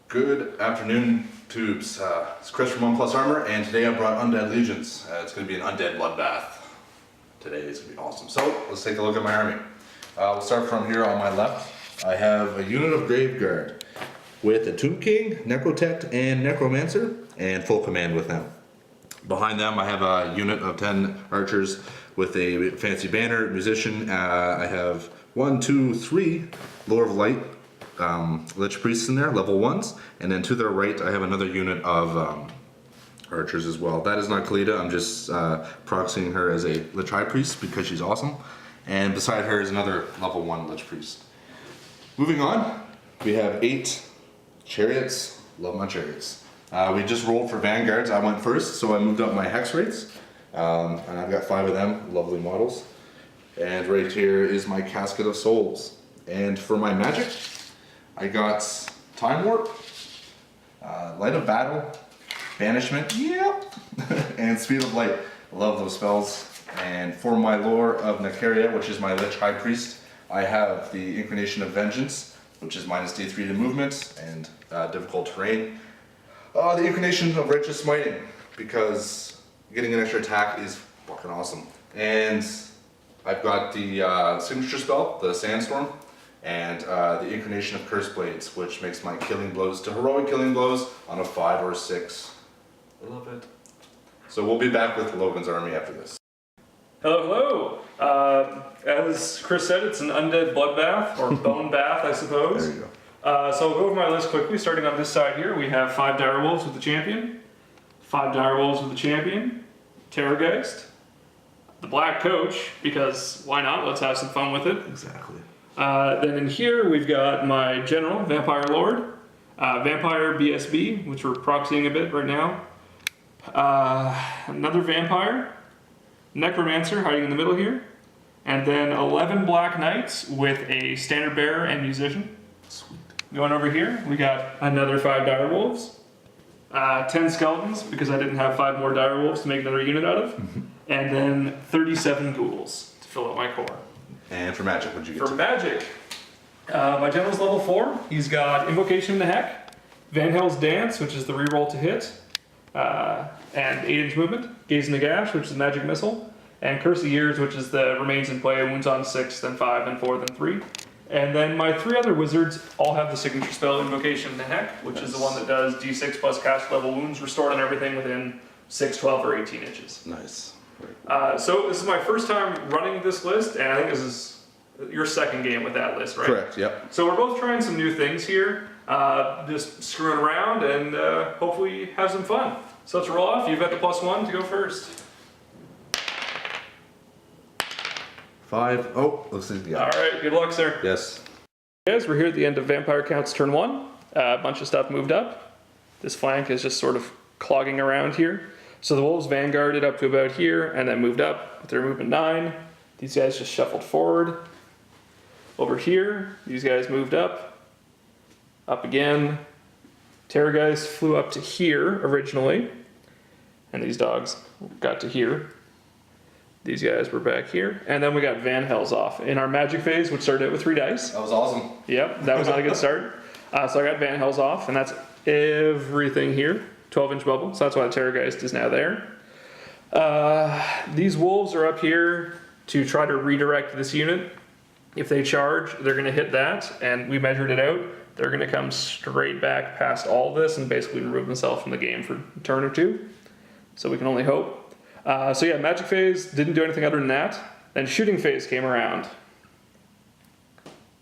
Good afternoon, Tubes. It's Chris from 1+ Armor, and today I brought Undead Legions. It's going to be an undead bloodbath. Today is going to be awesome. So, let's take a look at my army. We'll start from here on my left. I have a unit of Graveguard with a Tomb King, Necrotect, and Necromancer, and full command with them. Behind them I have a unit of 10 archers with a fancy banner, musician. I have 1, 2, 3 Lord of Light Lich Priests in there, level 1s, and then to their right I have another unit of archers as well. That is not Kalita, I'm just proxying her as a Lich High Priest because she's awesome. And beside her is another level 1 Lich Priest. Moving on, we have 8 Chariots. Love my Chariots. We just rolled for Vanguards. I went first, so I moved up my Hexwraiths. And I've got 5 of them, lovely models. And right here is my Casket of Souls. And for my magic, I got Time Warp, Light of Battle, Banishment, yep, and Speed of Light. I love those spells. And for my lore of Nehekara, which is my Lich High Priest, I have the Inclination of Vengeance, which is minus D3 to movement and difficult terrain. The Inclination of Righteous Smiting, because getting an extra attack is fucking awesome. And I've got the signature spell, the Sandstorm, and the Inclination of Curse Blades, which makes my killing blows to heroic killing blows on a 5 or 6. I love it. So we'll be back with Logan's army after this. Hello, hello. As Chris said, it's an undead bloodbath, or bone bath, I suppose. There you go. So I'll go over my list quickly, starting on this side here. We have 5 Direwolves with the champion, 5 Direwolves with the champion, Terrorgeist, the Black Coach, because why not? Let's have some fun with it. Exactly. Then in here we've got my General, Vampire Lord, Vampire BSB, which we're proxying a bit right now, another Vampire, Necromancer hiding in the middle here, and then 11 Black Knights with a Standard Bearer and Musician. Sweet. Going over here, we got another 5 Direwolves, 10 Skeletons, because I didn't have 5 more Direwolves to make another unit out of, and then 37 Ghouls to fill out my core. And for magic, what'd you get? For magic, my General's level 4. He's got Invocation Nehek, Van Hell's Dance, which is the reroll to hit, and 8-inch movement, Gaze Nagash, which is magic missile, and Curse of Years, which is the remains in play, wounds on 6, then 5, then 4, then 3. And then my 3 other wizards all have the signature spell Invocation Nehek, which is the one that does D6 plus cast level wounds restored on everything within 6, 12, or 18 inches. Nice. So this is my first time running this list, and I think this is your second game with that list, right? Correct, yep. So we're both trying some new things here, just screwing around and hopefully have some fun. So let's roll off. You've got the +1 to go first. 5. Oh, looks like All right, good luck, sir. Yes. Guys, we're here at the end of Vampire Counts turn 1. A bunch of stuff moved up. This flank is just sort of clogging around here. So the Wolves vanguarded up to about here and then moved up with their movement 9. These guys just shuffled forward. Over here, these guys moved up again. Terrorgeist flew up to here originally, and these dogs got to here. These guys were back here, and then we got Van Hell's off in our magic phase, which started out with 3 dice. That was awesome. Yep, that was not a good start. So I got Van Hell's off, and that's everything here. 12-inch bubble, so that's why the Terrorgeist is now there. These wolves are up here to try to redirect this unit. If they charge, they're going to hit that, and we measured it out. They're going to come straight back past all this and basically remove themselves from the game for a turn or 2. So we can only hope. So yeah, magic phase didn't do anything other than that. Then shooting phase came around.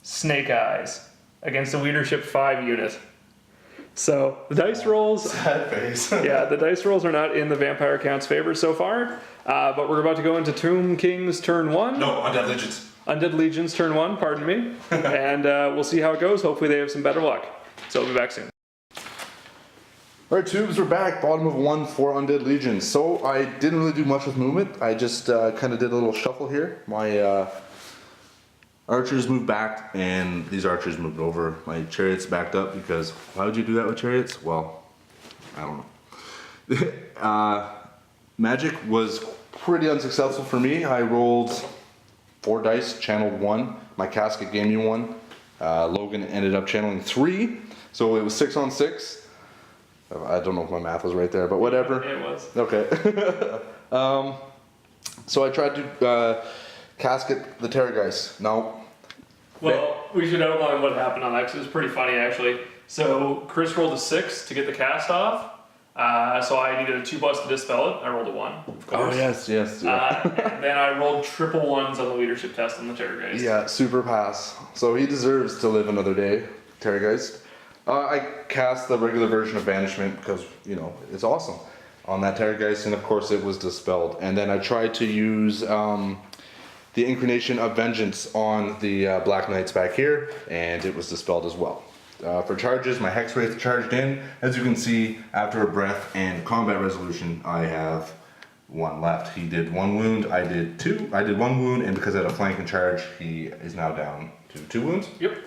Snake Eyes against the Leadership 5 unit. So the dice rolls, Sad face. yeah, the dice rolls are not in the Vampire Count's favor so far, but we're about to go into Tomb King's turn 1. No, Undead Legions. Undead Legions turn 1, pardon me, and we'll see how it goes. Hopefully they have some better luck. So we'll be back soon. Alright, Tubes, we're back. Bottom of 1 for Undead Legions. So I didn't really do much with movement. I just kind of did a little shuffle here. My archers moved back, and these archers moved over. My chariots backed up because why would you do that with chariots? Well, I don't know. Magic was pretty unsuccessful for me. I rolled 4 dice, channeled 1. My Casket gave me 1. Logan ended up channeling 3. So it was 6 on 6. I don't know if my math was right there, but whatever. It was. Okay. So I tried to casket the Terrorgeist. No. Well, we should outline what happened on that because it was pretty funny actually. So Chris rolled a 6 to get the cast off. So I needed a 2+ to dispel it. I rolled a 1, of course. Oh yes. And then I rolled triple 1s on the leadership test on the Terrorgeist. Yeah, super pass. So he deserves to live another day, Terrorgeist. I cast the regular version of Banishment because, you know, it's awesome on that Terrorgeist, and of course it was dispelled. And then I tried to use the Incarnation of Vengeance on the Black Knights back here, and it was dispelled as well. For charges, my Hexwraiths charged in. As you can see, after a breath and combat resolution, I have 1 left. He did 1 wound, I did 2. I did 1 wound, and because I had a flank and charge, he is now down to 2 wounds. Yep.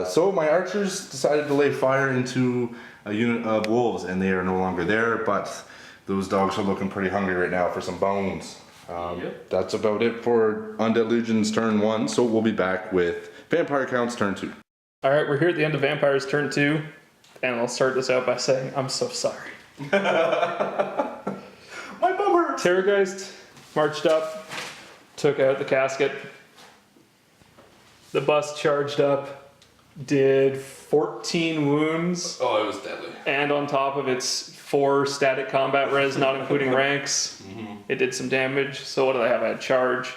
So my archers decided to lay fire into a unit of wolves, and they are no longer there, but those dogs are looking pretty hungry right now for some bones. Yep. That's about it for Undead Legions turn 1, so we'll be back with Vampire Counts turn 2. Alright, we're here at the end of Vampires turn 2, and I'll start this out by saying I'm so sorry. My bummer! Terrorgeist marched up, took out the casket. The bus charged up, did 14 wounds, Oh, it was deadly. and on top of its 4 static combat res, not including ranks, it did some damage. So what did I have? I had charge.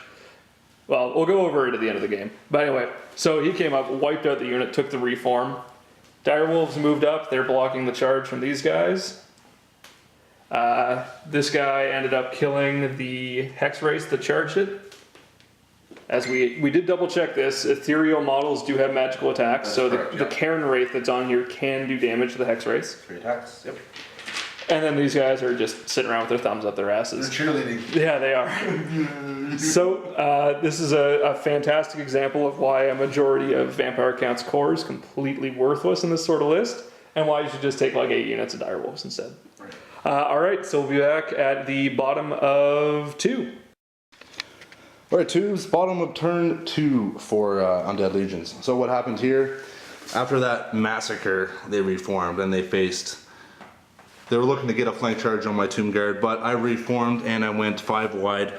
Well, we'll go over it at the end of the game. But anyway, so he came up, wiped out the unit, took the reform. Direwolves moved up, they're blocking the charge from these guys. This guy ended up killing the Hexwraiths that charged it. As we did double check this, ethereal models do have magical attacks, That's so correct, the yeah. Cairn Wraith that's on here can do damage to the Hexwraiths. 3 attacks, yep. And then these guys are just sitting around with their thumbs up their asses. They're cheerleading. Yeah, they are. So this is a fantastic example of why a majority of Vampire Counts core is completely worthless in this sort of list, and why you should just take like 8 units of Direwolves instead. Right. Alright, so we'll be back at the bottom of 2. Alright, 2's bottom of turn 2 for Undead Legions. So what happened here, after that massacre, they reformed and they were looking to get a flank charge on my Tomb Guard, but I reformed and I went 5 wide,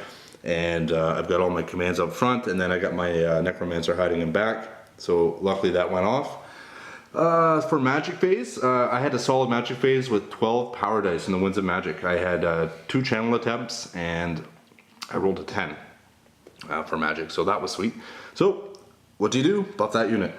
and I've got all my commands up front, and then I got my Necromancer hiding in back, so luckily that went off. For magic phase, I had a solid magic phase with 12 power dice in the Winds of Magic. I had 2 channel attempts and I rolled a 10 for magic, so that was sweet. So what do? Buff that unit.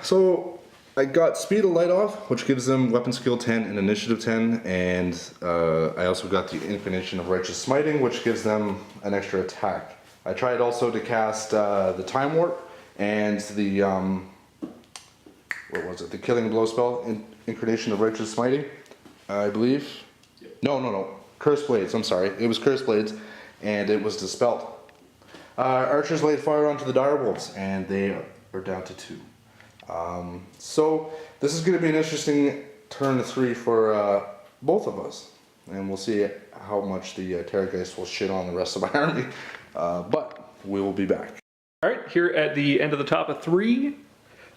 So I got Speed of Light off, which gives them Weapon Skill 10 and Initiative 10, and I also got the Incarnation of Righteous Smiting, which gives them an extra attack. I tried also to cast the Time Warp and the what was it? The Killing Blow spell, Incarnation of Righteous Smiting, I believe. Yep. No. Curse Blades. I'm sorry. It was Curse Blades, and it was dispelled. Archers laid fire onto the Direwolves, and they are down to 2. So this is going to be an interesting turn 3 for both of us, and we'll see how much the Terrorgeist will shit on the rest of my army. But we will be back. All right, here at the end of the top of 3.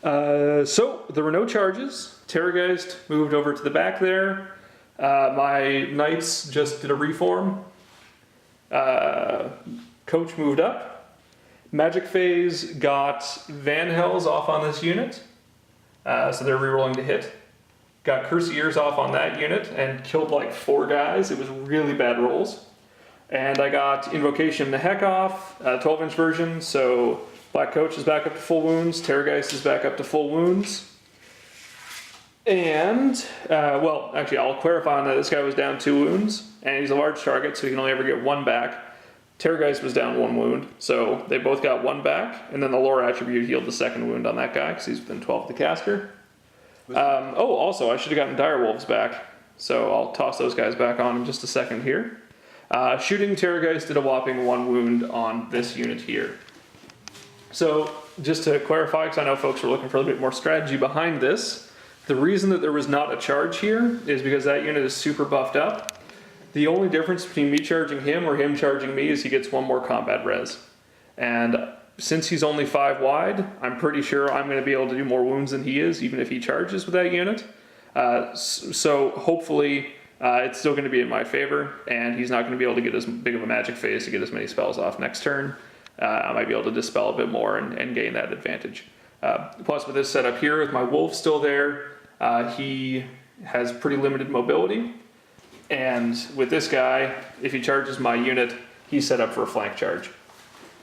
So there were no charges. Terrorgeist moved over to the back there. My Knights just did a reform. Coach moved up. Magic phase got Van Hells off on this unit, so they're rerolling to hit. Got Curse Ears off on that unit and killed like 4 guys. It was really bad rolls. And I got Invocation the Heck off, 12-inch version, so Black Coach is back up to full wounds, Terrorgeist is back up to full wounds. And, well, actually I'll clarify on that this guy was down 2 wounds, and he's a large target, so he can only ever get 1 back. Terrorgeist was down 1 wound, so they both got 1 back, and then the lore attribute healed the 2nd wound on that guy, because he's within 12 of the caster. Also, I should have gotten Direwolves back, so I'll toss those guys back on in just a second here. Shooting Terrorgeist did a whopping 1 wound on this unit here. So, just to clarify, because I know folks were looking for a little bit more strategy behind this, the reason that there was not a charge here is because that unit is super buffed up. The only difference between me charging him or him charging me is he gets 1 more combat res. And since he's only 5 wide, I'm pretty sure I'm going to be able to do more wounds than he is, even if he charges with that unit. So hopefully it's still going to be in my favor, and he's not going to be able to get as big of a magic phase to get as many spells off next turn. I might be able to dispel a bit more and gain that advantage. Plus with this setup here, with my wolf still there, he has pretty limited mobility. And with this guy, if he charges my unit, he's set up for a flank charge.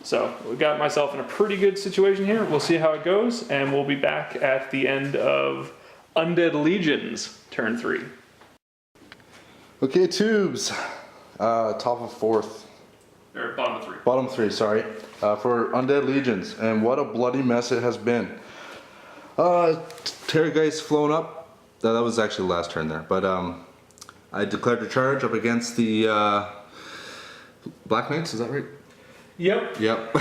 So we got myself in a pretty good situation here. We'll see how it goes, and we'll be back at the end of Undead Legions, turn 3. Okay, tubes. Top of 4th. Or bottom of 3. Bottom 3, sorry. For Undead Legions, and what a bloody mess it has been. Terrorgeist flown up. That was actually the last turn there, but I declared a charge up against the Black Knights, is that right? Yep. Yep.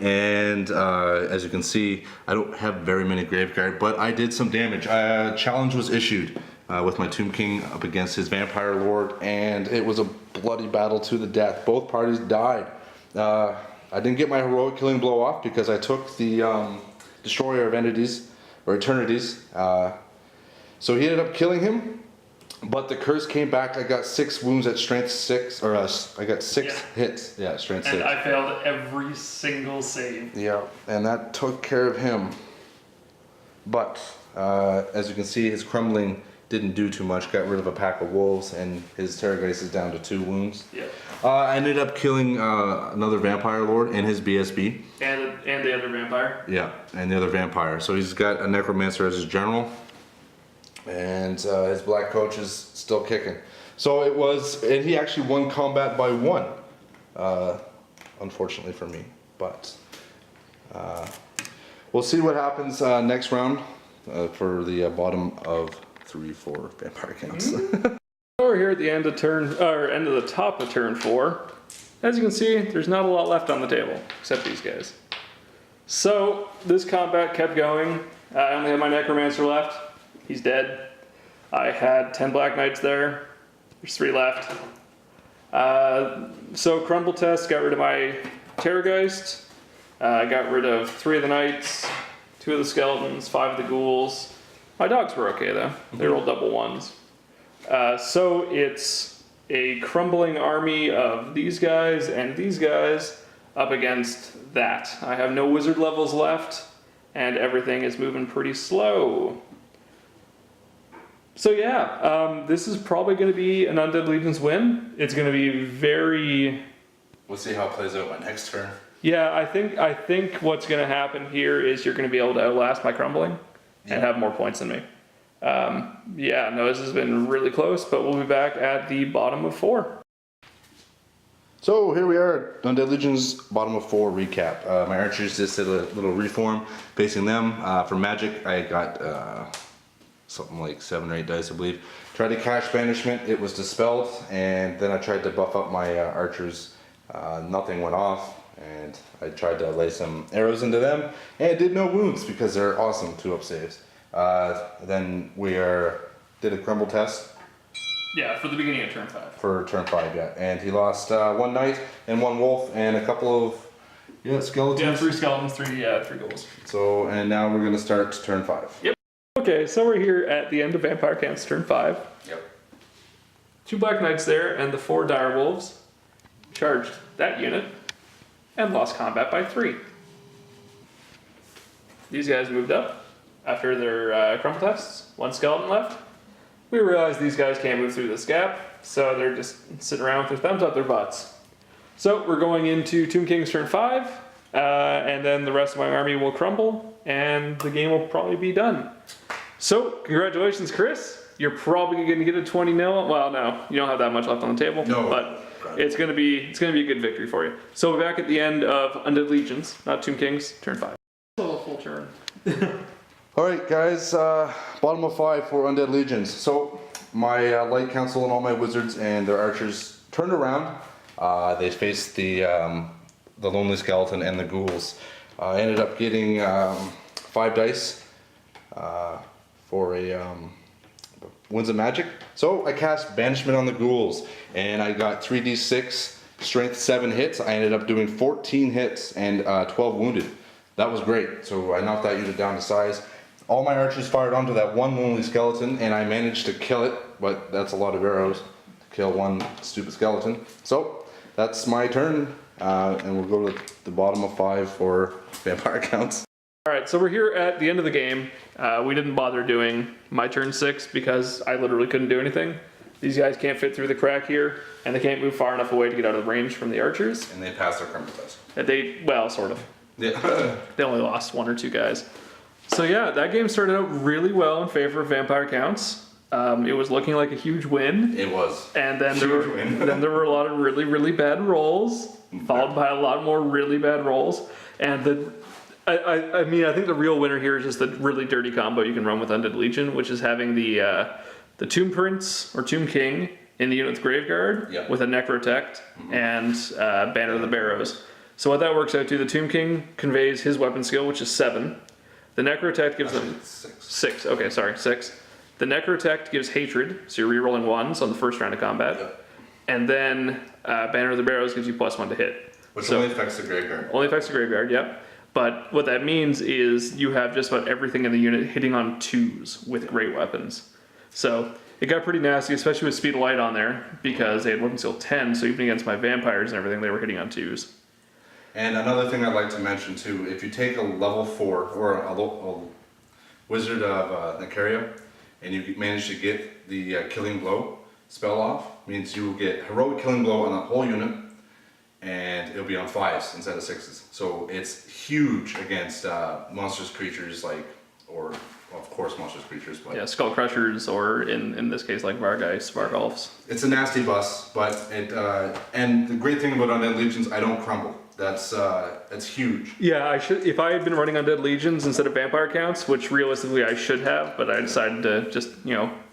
And as you can see, I don't have very many Graveguard, but I did some damage. Challenge was issued with my Tomb King up against his Vampire Lord, and it was a bloody battle to the death. Both parties died. I didn't get my heroic killing blow off because I took the Destroyer of Entities, or Eternities. So he ended up killing him. But the curse came back. I got 6 wounds at strength 6, or I got 6 hits. Yeah, strength 6. And I failed every single save. Yeah, and that took care of him. But as you can see, his crumbling didn't do too much. Got rid of a pack of wolves, and his Terrorgeist is down to 2 wounds. Yeah. I ended up killing another Vampire Lord and his BSB. And the other vampire. Yeah, and the other Vampire. So he's got a Necromancer as his general. And his black coach is still kicking. So it was, and he actually won combat by 1, unfortunately for me. But we'll see what happens next round for the bottom of 3-4 vampire counts. We're here at the end of end of the top of turn 4. As you can see, there's not a lot left on the table except these guys. So this combat kept going. I only had my Necromancer left. He's dead. I had 10 Black Knights there. There's 3 left. So Crumble Test, got rid of my Terrorgeist. Got rid of 3 of the Knights, 2 of the Skeletons, 5 of the Ghouls. My dogs were okay though. They rolled double 1s. So it's a crumbling army of these guys and these guys up against that. I have no wizard levels left, and everything is moving pretty slow. So yeah, this is probably going to be an Undead Legions win. It's going to be very... We'll see how it plays out my next turn. Yeah, I think what's going to happen here is you're going to be able to outlast my crumbling and have more points than me. Yeah, no, this has been really close, but we'll be back at the bottom of 4. So here we are, Undead Legions bottom of 4 recap. My archers just did a little reform facing them. For magic, I got something like 7 or 8 dice, I believe. Tried to cast banishment, it was dispelled, and then I tried to buff up my archers. Nothing went off, and I tried to lay some arrows into them, and it did no wounds because they're awesome 2-up saves. Then we did a crumble test. Yeah, for the beginning of turn 5. For turn 5, yeah. And he lost 1 knight and 1 wolf and a couple of skeletons. Yeah, 3 skeletons, 3 ghouls. So, and now we're gonna start turn 5. Yep. Okay, so we're here at the end of Vampire Camps turn 5. Yep. 2 Black Knights there and the 4 Dire Wolves charged that unit and lost combat by 3. These guys moved up after their crumble tests. 1 skeleton left. We realized these guys can't move through this gap, so they're just sitting around with their thumbs up their butts. So we're going into Tomb King's turn 5, and then the rest of my army will crumble, and the game will probably be done. So, congratulations, Chris. You're probably going to get a 20-0. Well, no, you don't have that much left on the table, no, but it's going to be a good victory for you. So we're back at the end of Undead Legions, not Tomb King's, turn 5. Still a full turn. Alright guys, bottom of 5 for Undead Legions. So, my Light Council and all my wizards and their archers turned around. They faced the Lonely Skeleton and the Ghouls. I ended up getting 5 dice for a Winds of Magic. So I cast Banishment on the Ghouls, and I got 3d6 Strength 7 hits. I ended up doing 14 hits and 12 wounded. That was great. So I knocked that unit down to size. All my archers fired onto that one lonely skeleton, and I managed to kill it, but that's a lot of arrows to kill one stupid skeleton. So that's my turn, and we'll go to the bottom of 5 for vampire counts. Alright, so we're here at the end of the game. We didn't bother doing my turn 6 because I literally couldn't do anything. These guys can't fit through the crack here, and they can't move far enough away to get out of range from the archers. And they passed their crumble test. Well, sort of. Yeah. They only lost 1 or 2 guys. So yeah, that game started out really well in favor of vampire counts. It was looking like a huge win. It was. And then there were a lot of really, really bad rolls, followed by a lot more really bad rolls. And I mean, I think the real winner here is just the really dirty combo you can run with Undead Legion, which is having the Tomb Prince or Tomb King in the unit's Graveguard with a Necrotect and Banner of the Barrows. So what that works out to, the Tomb King conveys his weapon skill, which is 7. The Necrotect gives them 6. Okay, sorry, 6. The Necrotect gives Hatred, so you're rerolling 1s on the first round of combat. Yep. And then Banner of the Barrows gives you +1 to hit. Which only affects the Graveyard. Only affects the Graveyard, yep. But what that means is you have just about everything in the unit hitting on 2s with great weapons. So it got pretty nasty, especially with Speed of Light on there, because they had weapon skill 10, so even against my vampires and everything, they were hitting on 2s. And another thing I'd like to mention too, if you take a level 4 or a Wizard of Nehekara, and you manage to get the Killing Blow spell off, means you will get Heroic Killing Blow on the whole unit, and it'll be on 5s instead of 6s. So it's huge against monstrous creatures or of course monstrous creatures, but yeah, Skull Crushers, or in this case like Vargeist, Vargolfs. It's a nasty bus, but it and the great thing about Undead Legions, I don't crumble. That's huge. Yeah, I should. If I had been running Undead Legions instead of vampire counts, which realistically I should have, but I decided to just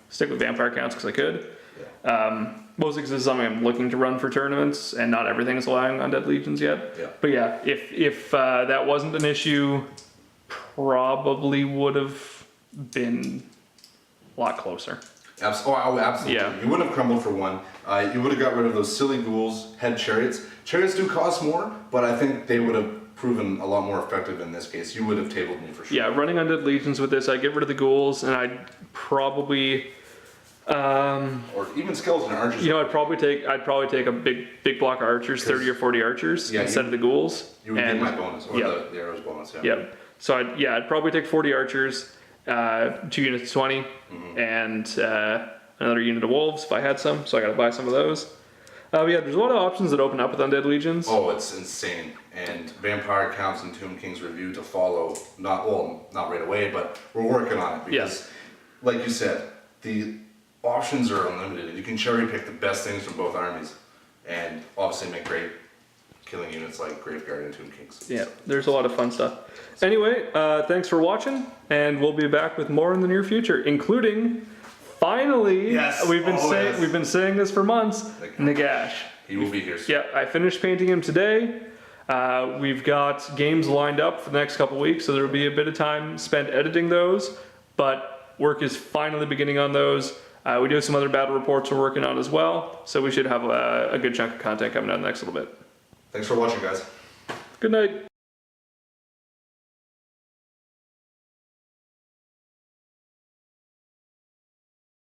stick with vampire counts because I could. Yeah. Mostly because this is something I'm looking to run for tournaments, and not everything is allowing Undead Legions yet. Yeah. But yeah, if that wasn't an issue, probably would have been a lot closer. Absolutely. Yeah. You wouldn't have crumbled for 1. You would have got rid of those silly ghouls, head chariots. Chariots do cost more, but I think they would have proven a lot more effective in this case. You would have tabled me for sure. Yeah, running Undead Legions with this, I'd get rid of the ghouls, and I'd probably... or even skeleton archers. I'd probably take a big block of archers, 30 or 40 archers instead of the ghouls. You would get my bonus, or the arrows bonus, yeah. Yeah. So I'd probably take 40 archers, 2 units of 20, and another unit of wolves if I had some, so I gotta buy some of those. Yeah, there's a lot of options that open up with Undead Legions. Oh, it's insane. And Vampire Counts and Tomb King's review to follow, not right away, but we're working on it. Because, like you said, the options are unlimited, and you can cherry pick the best things from both armies, and obviously make great killing units like Graveguard and Tomb Kings. Yeah, there's a lot of fun stuff. Anyway, thanks for watching, and we'll be back with more in the near future, including... Finally, we've been saying this for months, Nagash. He will be here soon. Yeah, I finished painting him today. We've got games lined up for the next couple weeks, so there will be a bit of time spent editing those, but work is finally beginning on those. We do have some other battle reports we're working on as well, so we should have a good chunk of content coming out in the next little bit. Thanks for watching, guys. Good night.